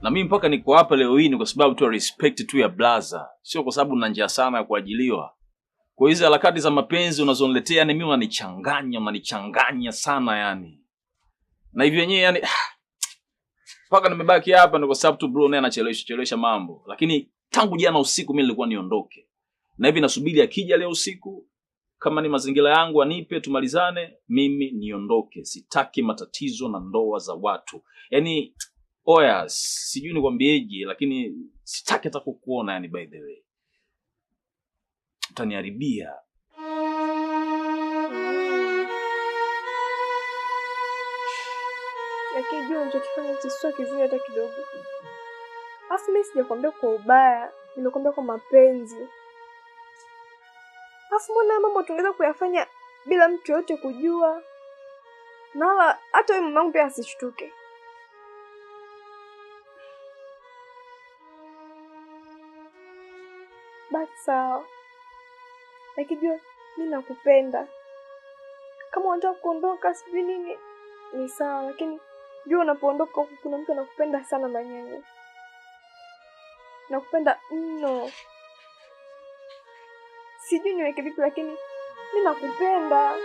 Na mimi mpaka niko hapa leo hii ni kwa sababu tu respect tu ya blaza. Sio kwa sababu nina njaa sana ya kuajiliwa. Kwa hizo harakati za mapenzi unazoniletea yani mimi unanichanganya sana yani. Na hivyo yenyewe yani mpaka nimebaki hapa ni kwa sababu tu bro naye anachelewesha mambo. Lakini tangu jana usiku mimi nilikuwa niondoke. Na hivi nasubiri akija leo usiku kama ni mazingira yangu anipe tumalizane mimi niondoke. Sitaki matatizo na ndoa za watu. Yaani oya sijui nikwambieje lakini sitaki hata kukuona yani by the way. Utaniharibia. Lakini jua unachokifanya sio kizuri hata kidogo. Afu mimi sijakwambia kwa ubaya, nimekwambia kwa mapenzi. Afu mbona mambo tungeweza kuyafanya bila mtu yote kujua? Na hata wewe mamangu pia asishtuke. Basi sawa. Lakini jua mimi nakupenda. Kama unataka kuondoka sijui nini ni sawa, lakini jua unapoondoka kuna mtu anakupenda sana Manyanya. Nakupenda mno. Sijui niweke vipi lakini mimi nakupenda.